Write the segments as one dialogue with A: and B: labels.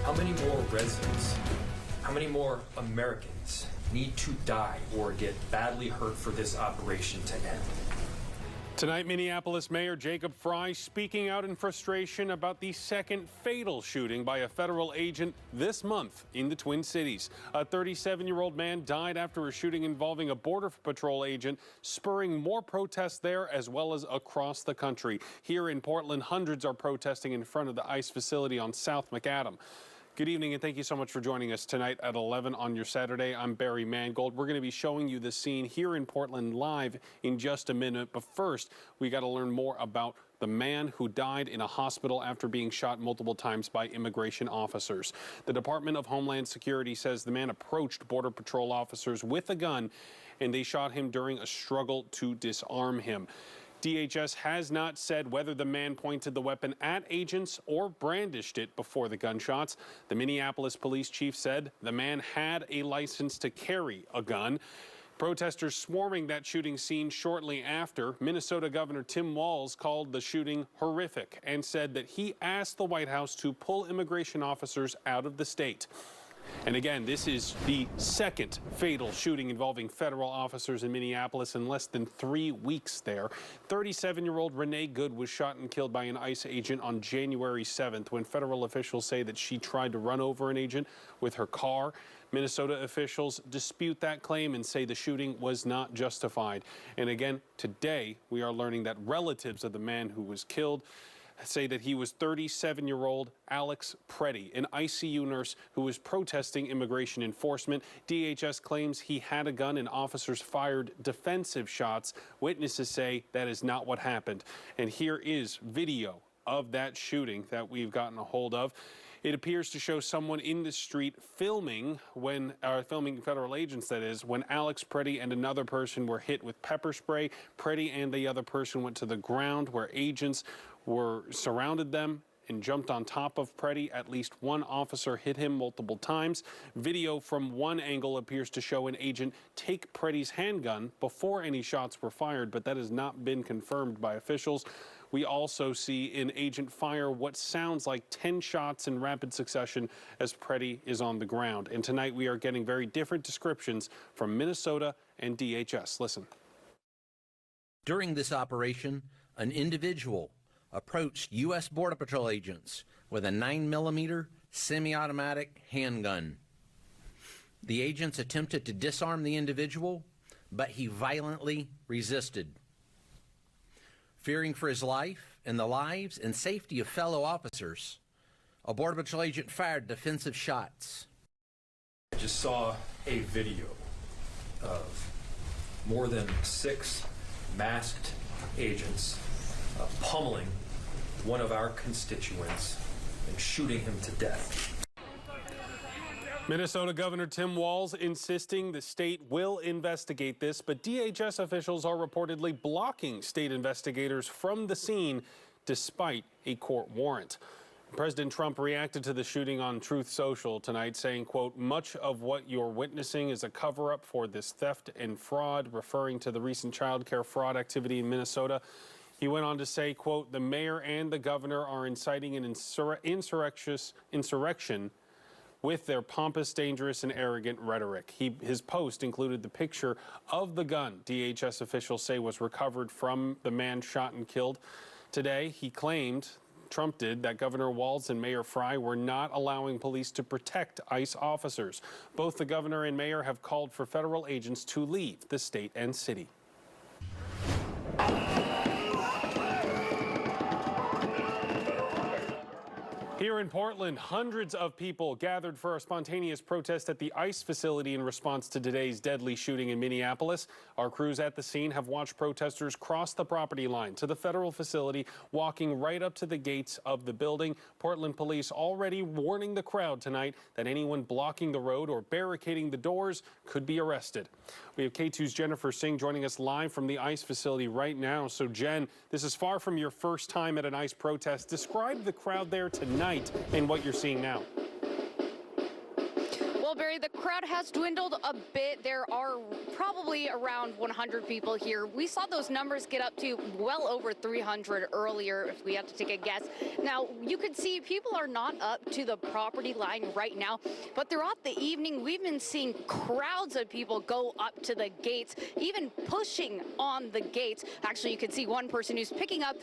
A: How many more residents, how many more Americans need to die or get badly hurt for this operation to end?
B: Tonight, Minneapolis Mayor Jacob Frey speaking out in frustration about the second fatal shooting by a federal agent this month in the Twin Cities. A 37-year-old man died after a shooting involving a Border Patrol agent, spurring more protests there as well as across the country. Here in Portland, hundreds are protesting in front of the ICE facility on South McAdam. Good evening, and thank you so much for joining us tonight at 11 on your Saturday. I'm Barry Mangold. We're going to be showing you the scene here in Portland live in just a minute. But first, we got to learn more about the man who died in a hospital after being shot multiple times by immigration officers. The Department of Homeland Security says the man approached Border Patrol officers with a gun, and they shot him during a struggle to disarm him. DHS has not said whether the man pointed the weapon at agents or brandished it before the gunshots. The Minneapolis police chief said the man had a license to carry a gun. Protesters swarming that shooting scene shortly after. Minnesota Governor Tim Walz called the shooting horrific and said that he asked the White House to pull immigration officers out of the state. And again, this is the second fatal shooting involving federal officers in Minneapolis in less than 3 weeks there. 37-year-old Renee Good was shot and killed by an ICE agent on January 7th when federal officials say that she tried to run over an agent with her car. Minnesota officials dispute that claim and say the shooting was not justified. And again, today we are learning that relatives of the man who was killed say that he was 37-year-old Alex Pretti, an ICU nurse who was protesting immigration enforcement. DHS claims he had a gun and officers fired defensive shots. Witnesses say that is not what happened. And here is video of that shooting that we've gotten a hold of. It appears to show someone in the street filming federal agents, that is, when Alex Pretti and another person were hit with pepper spray. Pretti and the other person went to the ground where agents surrounded them and jumped on top of Pretti. At least one officer hit him multiple times. Video from one angle appears to show an agent take Pretti's handgun before any shots were fired, but that has not been confirmed by officials. We also see an agent fire what sounds like 10 shots in rapid succession as Pretti is on the ground. And tonight we are getting very different descriptions from Minnesota and DHS. Listen.
C: During this operation, an individual approached U.S. Border Patrol agents with a 9mm semi-automatic handgun. The agents attempted to disarm the individual, but he violently resisted. Fearing for his life and the lives and safety of fellow officers, a Border Patrol agent fired defensive shots.
A: I just saw a video of more than 6 masked agents pummeling one of our constituents and shooting him to death.
B: Minnesota Governor Tim Walz insisting the state will investigate this, but DHS officials are reportedly blocking state investigators from the scene despite a court warrant. President Trump reacted to the shooting on Truth Social tonight, saying, quote, "Much of what you're witnessing is a cover-up for this theft and fraud," referring to the recent child care fraud activity in Minnesota. He went on to say, quote, "The mayor and the governor are inciting an insurrection with their pompous, dangerous, and arrogant rhetoric." His post included the picture of the gun DHS officials say was recovered from the man shot and killed. Today, he claimed, Trump did, that Governor Walz and Mayor Frey were not allowing police to protect ICE officers. Both the governor and mayor have called for federal agents to leave the state and city. Here in Portland, hundreds of people gathered for a spontaneous protest at the ICE facility in response to today's deadly shooting in Minneapolis. Our crews at the scene have watched protesters cross the property line to the federal facility, walking right up to the gates of the building. Portland police already warning the crowd tonight that anyone blocking the road or barricading the doors could be arrested. We have K2's Jennifer Singh joining us live from the ICE facility right now. So, Jen, this is far from your first time at an ICE protest. Describe the crowd there tonight and what you're seeing now.
D: Well, Barry, the crowd has dwindled a bit. There are probably around 100 people here. We saw those numbers get up to well over 300 earlier, if we have to take a guess. Now, you can see people are not up to the property line right now, but throughout the evening, we've been seeing crowds of people go up to the gates, even pushing on the gates. Actually, you can see one person who's picking up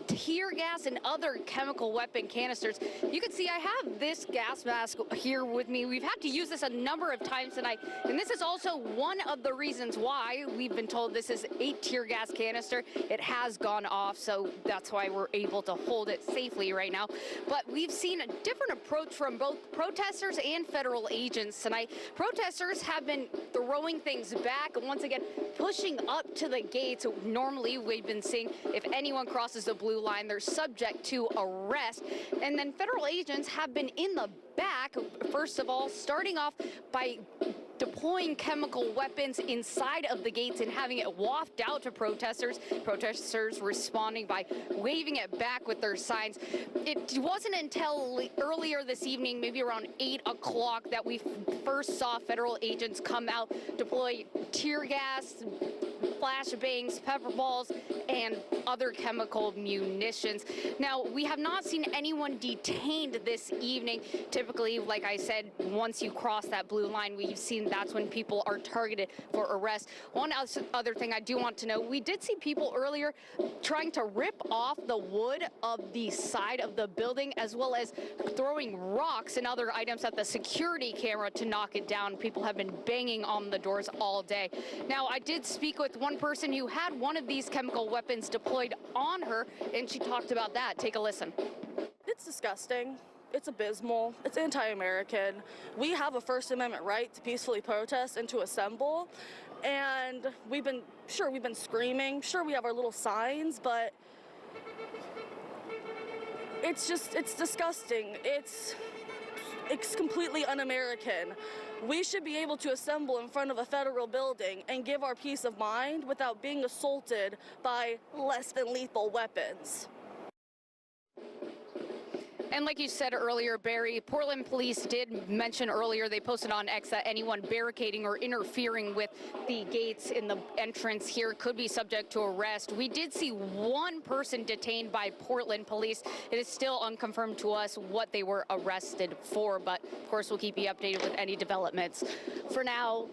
D: tear gas and other chemical weapon canisters. You can see I have this gas mask here with me. We've had to use this a number of times tonight, and this is also one of the reasons why we've been told this is a tear gas canister. It has gone off, so that's why we're able to hold it safely right now. But we've seen a different approach from both protesters and federal agents tonight. Protesters have been throwing things back, once again pushing up to the gates. Normally, we've been seeing if anyone crosses the blue line, they're subject to arrest. And then federal agents have been in the back, first of all, starting off by deploying chemical weapons inside of the gates and having it waft out to protesters. Protesters responding by waving it back with their signs. It wasn't until earlier this evening, maybe around 8 o'clock, that we first saw federal agents come out, deploy tear gas, flashbangs, pepper balls, and other chemical munitions. Now, we have not seen anyone detained this evening. Typically, like I said, once you cross that blue line, we've seen that's when people are targeted for arrest. One other thing I do want to know, we did see people earlier trying to rip off the wood of the side of the building, as well as throwing rocks and other items at the security camera to knock it down. People have been banging on the doors all day. Now, I did speak with one person who had one of these chemical weapons deployed on her, and she talked about that. Take a listen.
E: It's disgusting. It's abysmal. It's anti-American. We have a First Amendment right to peacefully protest and to assemble. And we've been screaming. Sure, we have our little signs, but it's disgusting. It's completely un-American. We should be able to assemble in front of a federal building and give our peace of mind without being assaulted by less than lethal weapons.
D: And like you said earlier, Barry, Portland police did mention earlier, they posted on X that anyone barricading or interfering with the gates in the entrance here could be subject to arrest. We did see one person detained by Portland police. It is still unconfirmed to us what they were arrested for, but of course we'll keep you updated with any developments. For now,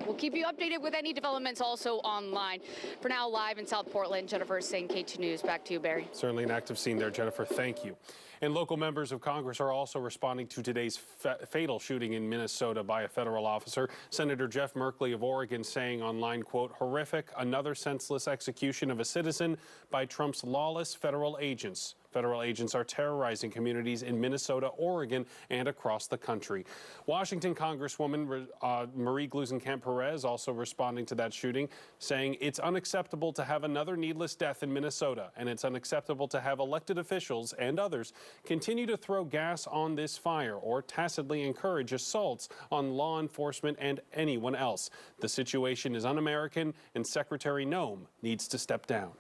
D: we'll keep you updated with any developments also online. For now, live in South Portland, Jennifer St, K2 News. Back to you, Barry.
B: Certainly an active scene there, Jennifer. Thank you. And local members of Congress are also responding to today's fatal shooting in Minnesota by a federal officer. Senator Jeff Merkley of Oregon saying online, quote, "Horrific, another senseless execution of a citizen by Trump's lawless federal agents. Federal agents are terrorizing communities in Minnesota, Oregon, and across the country." Washington Congresswoman Marie Gluesenkamp-Perez also responding to that shooting, saying it's unacceptable to have another needless death in Minnesota, and it's unacceptable to have elected officials and others continue to throw gas on this fire or tacitly encourage assaults on law enforcement and anyone else. The situation is un-American, and Secretary Noem needs to step down.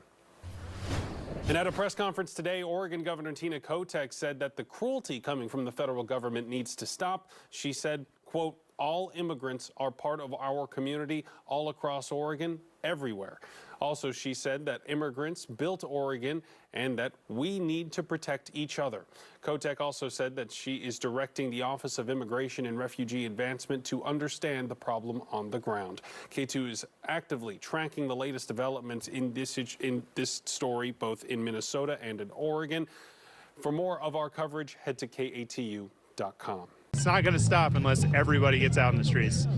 B: And at a press conference today, Oregon Governor Tina Kotek said that the cruelty coming from the federal government needs to stop. She said, quote, "All immigrants are part of our community all across Oregon, everywhere." Also, she said that immigrants built Oregon and that we need to protect each other. Kotek also said that she is directing the Office of Immigration and Refugee Advancement to understand the problem on the ground. K2 is actively tracking the latest developments in this story, both in Minnesota and in Oregon. For more of our coverage, head to KATU.com.
F: It's not going to stop unless everybody gets out in the streets.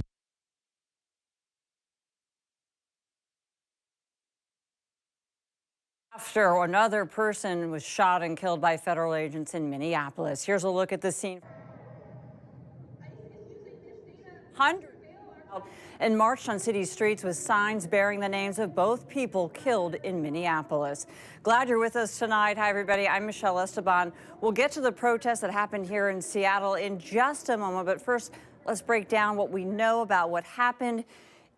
G: After another person was shot and killed by federal agents in Minneapolis. Here's a look at the scene. Hundreds and marched on city streets with signs bearing the names of both people killed in Minneapolis. Glad you're with us tonight. Hi, everybody. I'm Michelle Esteban. We'll get to the protest that happened here in Seattle in just a moment. But first, let's break down what we know about what happened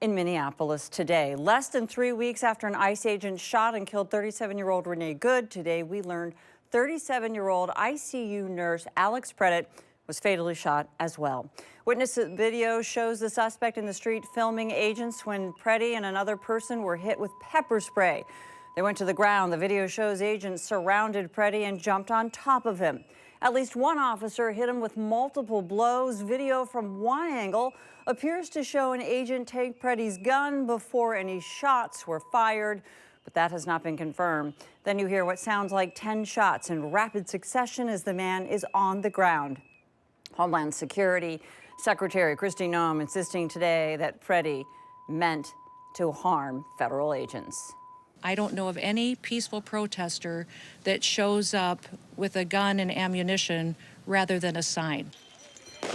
G: in Minneapolis today. Less than 3 weeks after an ICE agent shot and killed 37-year-old Renee Good, today we learned 37-year-old ICU nurse Alex Pretti was fatally shot as well. Witness video shows the suspect in the street filming agents when Pretti and another person were hit with pepper spray. They went to the ground. The video shows agents surrounded Pretti and jumped on top of him. At least one officer hit him with multiple blows. Video from one angle appears to show an agent take Pretti's gun before any shots were fired, but that has not been confirmed. Then you hear what sounds like 10 shots in rapid succession as the man is on the ground. Homeland Security Secretary Kristi Noem insisting today that Pretti meant to harm federal agents.
H: I don't know of any peaceful protester that shows up with a gun and ammunition rather than a sign.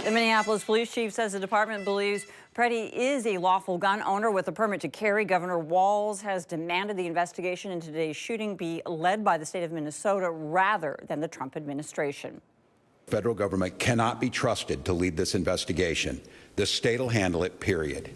G: The Minneapolis police chief says the department believes Pretti is a lawful gun owner with a permit to carry. Governor Walz has demanded the investigation into today's shooting be led by the state of Minnesota rather than the Trump administration.
I: Federal government cannot be trusted to lead this investigation. The state will handle it, period.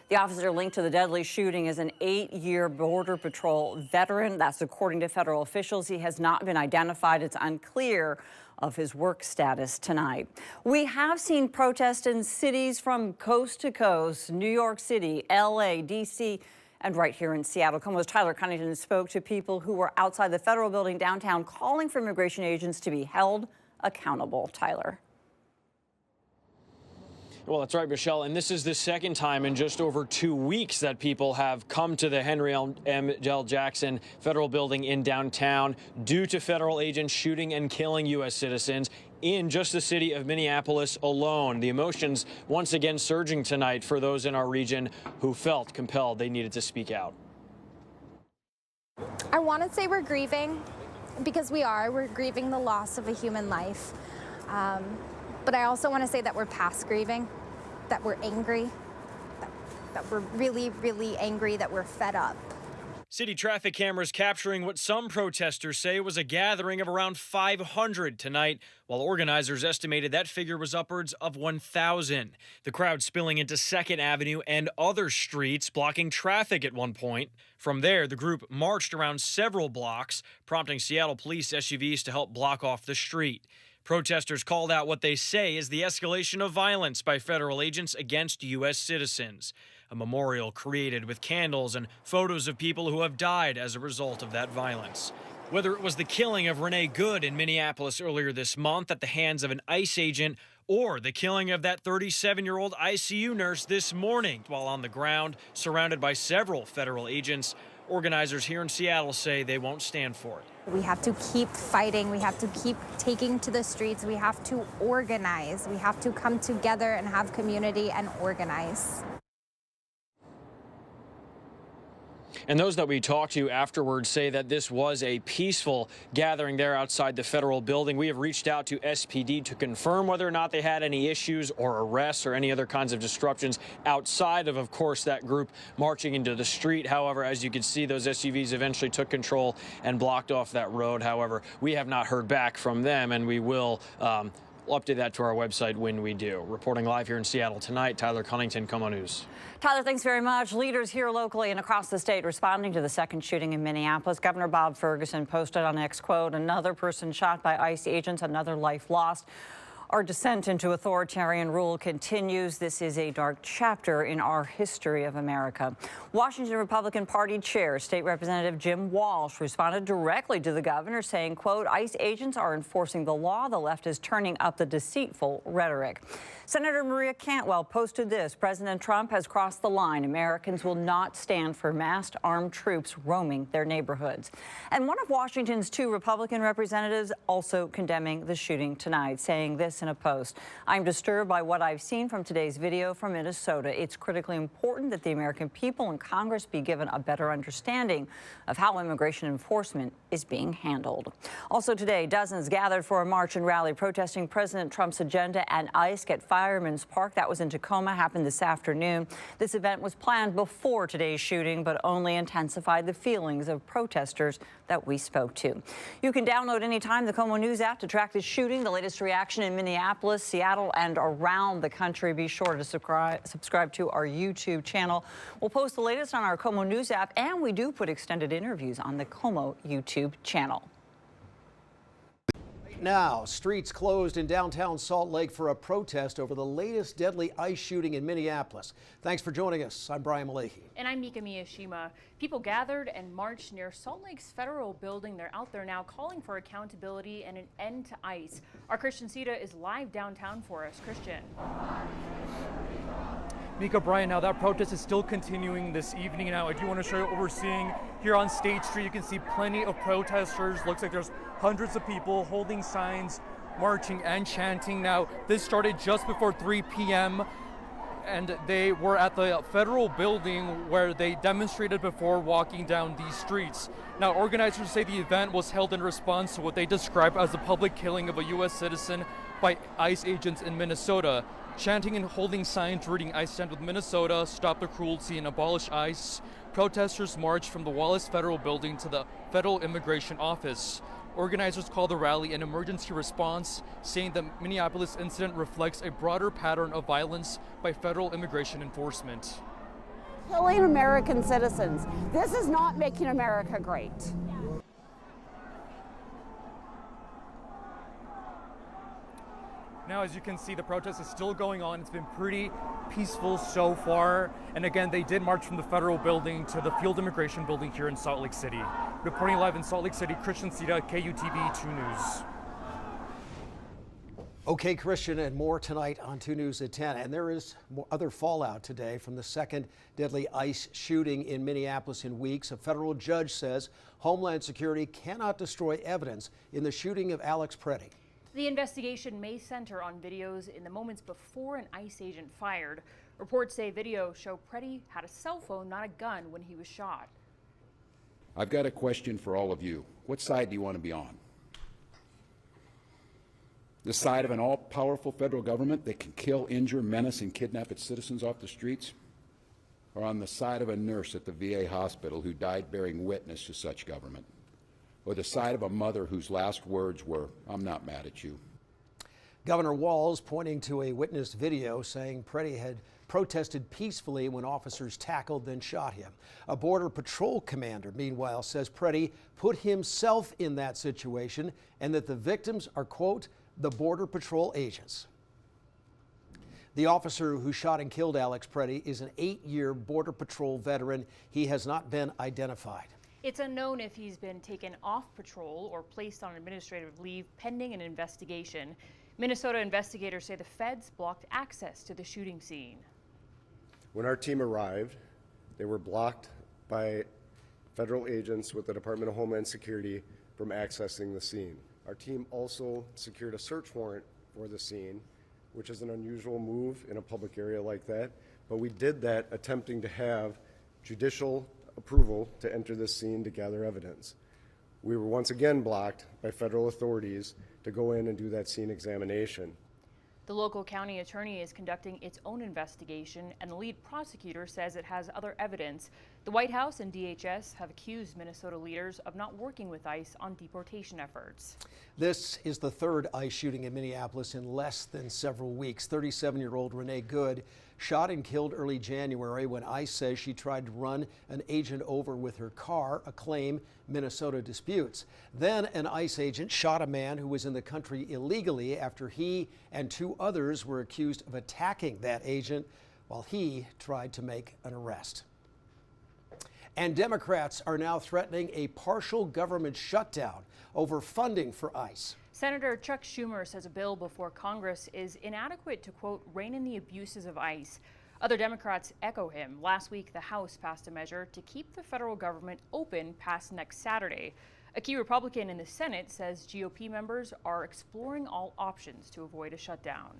G: The officer linked to the deadly shooting is an 8-year Border Patrol veteran. That's according to federal officials. He has not been identified. It's unclear of his work status tonight. We have seen protests in cities from coast to coast, New York City, LA, DC, and right here in Seattle. KOMO's Tyler Cunnington spoke to people who were outside the federal building downtown calling for immigration agents to be held accountable. Tyler.
J: Well, that's right, Michelle. And this is the second time in just over 2 weeks that people have come to the Henry L. Jackson Federal Building in downtown due to federal agents shooting and killing U.S. citizens in just the city of Minneapolis alone. The emotions once again surging tonight for those in our region who felt compelled they needed to speak out.
K: I want to say we're grieving because we're grieving the loss of a human life. But I also want to say that we're past grieving, that we're angry, that we're really, really angry, that we're fed up.
J: City traffic cameras capturing what some protesters say was a gathering of around 500 tonight, while organizers estimated that figure was upwards of 1,000. The crowd spilling into 2nd Avenue and other streets, blocking traffic at one point. From there, the group marched around several blocks, prompting Seattle police SUVs to help block off the street. Protesters called out what they say is the escalation of violence by federal agents against U.S. citizens. A memorial created with candles and photos of people who have died as a result of that violence. Whether it was the killing of Renee Good in Minneapolis earlier this month at the hands of an ICE agent, or the killing of that 37-year-old ICU nurse this morning while on the ground, surrounded by several federal agents, organizers here in Seattle say they won't stand for it.
K: We have to keep fighting. We have to keep taking to the streets. We have to organize. We have to come together and have community and organize.
J: And those that we talked to afterwards say that this was a peaceful gathering there outside the federal building. We have reached out to SPD to confirm whether or not they had any issues or arrests or any other kinds of disruptions outside of course, that group marching into the street. However, as you can see, those SUVs eventually took control and blocked off that road. However, we have not heard back from them, and we will update that to our website when we do. Reporting live here in Seattle tonight, Tyler Cunnington, KOMO News.
G: Tyler, thanks very much. Leaders here locally and across the state responding to the second shooting in Minneapolis. Governor Bob Ferguson posted on X, quote, "Another person shot by ICE agents, another life lost. Our descent into authoritarian rule continues. This is a dark chapter in our history of America." Washington Republican Party Chair, State Representative Jim Walsh, responded directly to the governor, saying, quote, "ICE agents are enforcing the law. The left is turning up the deceitful rhetoric." Senator Maria Cantwell posted this: "President Trump has crossed the line. Americans will not stand for massed armed troops roaming their neighborhoods." And one of Washington's 2 Republican representatives also condemning the shooting tonight, saying this in a post: "I'm disturbed by what I've seen from today's video from Minnesota. It's critically important that the American people and Congress be given a better understanding of how immigration enforcement is being handled." Also today, dozens gathered for a march and rally protesting President Trump's agenda at ICE at Fireman's Park. That was in Tacoma, happened this afternoon. This event was planned before today's shooting, but only intensified the feelings of protesters that we spoke to. You can download anytime the KOMO News app to track the shooting, the latest reaction in Minneapolis, Seattle, and around the country. Be sure to subscribe to our YouTube channel. We'll post the latest on our KOMO News app, and we do put extended interviews on the KOMO YouTube channel.
L: Right now, streets closed in downtown Salt Lake for a protest over the latest deadly ICE shooting in Minneapolis. Thanks for joining us. I'm Brian Malahi.
M: And I'm Mika Miyashima. People gathered and marched near Salt Lake's federal building. They're out there now calling for accountability and an end to ICE. Our Christian Sita is live downtown for us. Christian.
N: Mika, Brian, now that protest is still continuing this evening. Now, I do want to show you what we're seeing here on State Street. You can see plenty of protesters. Looks like there's hundreds of people holding signs, marching and chanting. Now, this started just before 3 p.m. and they were at the federal building where they demonstrated before walking down these streets. Now, organizers say the event was held in response to what they describe as the public killing of a U.S. citizen by ICE agents in Minnesota. Chanting and holding signs reading "I stand with Minnesota, stop the cruelty and abolish ICE." Protesters marched from the Wallace Federal Building to the Federal Immigration Office. Organizers call the rally an emergency response, saying the Minneapolis incident reflects a broader pattern of violence by federal immigration enforcement.
O: Killing American citizens. This is not making America great.
N: Now, as you can see, the protest is still going on. It's been pretty peaceful so far. And again, they did march from the federal building to the field immigration building here in Salt Lake City. Reporting live in Salt Lake City, Christian Sita, KUTV 2 News.
L: Okay, Christian, and more tonight on 2 News at 10. And there is other fallout today from the second deadly ICE shooting in Minneapolis in weeks. A federal judge says Homeland Security cannot destroy evidence in the shooting of Alex Pretti.
M: The investigation may center on videos in the moments before an ICE agent fired. Reports say videos show Pretti had a cell phone, not a gun, when he was shot.
I: I've got a question for all of you. What side do you want to be on? The side of an all-powerful federal government that can kill, injure, menace, and kidnap its citizens off the streets? Or on the side of a nurse at the VA hospital who died bearing witness to such government? Or the side of a mother whose last words were, "I'm not mad at you"?
L: Governor Walz pointing to a witnessed video saying Pretti had protested peacefully when officers tackled, then shot him. A Border Patrol commander, meanwhile, says Pretti put himself in that situation and that the victims are, quote, the Border Patrol agents. The officer who shot and killed Alex Pretti is an 8-year Border Patrol veteran. He has not been identified.
M: It's unknown if he's been taken off patrol or placed on administrative leave pending an investigation. Minnesota investigators say the feds blocked access to the shooting scene.
P: When our team arrived, they were blocked by federal agents with the Department of Homeland Security from accessing the scene. Our team also secured a search warrant for the scene, which is an unusual move in a public area like that, but we did that attempting to have judicial approval to enter this scene to gather evidence. We were once again blocked by federal authorities to go in and do that scene examination.
M: The local county attorney is conducting its own investigation, and the lead prosecutor says it has other evidence. The White House and DHS have accused Minnesota leaders of not working with ICE on deportation efforts.
L: This is the third ICE shooting in Minneapolis in less than several weeks. 37-year-old Renee Good shot and killed early January when ICE says she tried to run an agent over with her car, a claim Minnesota disputes. Then an ICE agent shot a man who was in the country illegally after he and 2 others were accused of attacking that agent while he tried to make an arrest. And Democrats are now threatening a partial government shutdown over funding for ICE.
M: Senator Chuck Schumer says a bill before Congress is inadequate to, quote, rein in the abuses of ICE. Other Democrats echo him. Last week, the House passed a measure to keep the federal government open past next Saturday. A key Republican in the Senate says GOP members are exploring all options to avoid a shutdown.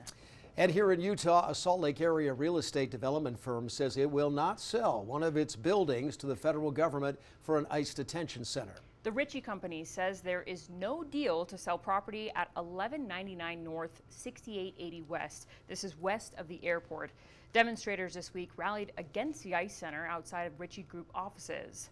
L: And here in Utah, a Salt Lake area real estate development firm says it will not sell one of its buildings to the federal government for an ICE detention center.
M: The Ritchie Company says there is no deal to sell property at 1199 North, 6880 West. This is west of the airport. Demonstrators this week rallied against the ICE center outside of Ritchie Group offices.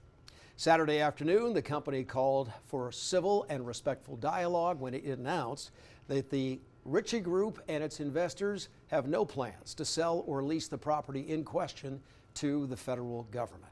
L: Saturday afternoon, the company called for civil and respectful dialogue when it announced that the Ritchie Group and its investors have no plans to sell or lease the property in question to the federal government.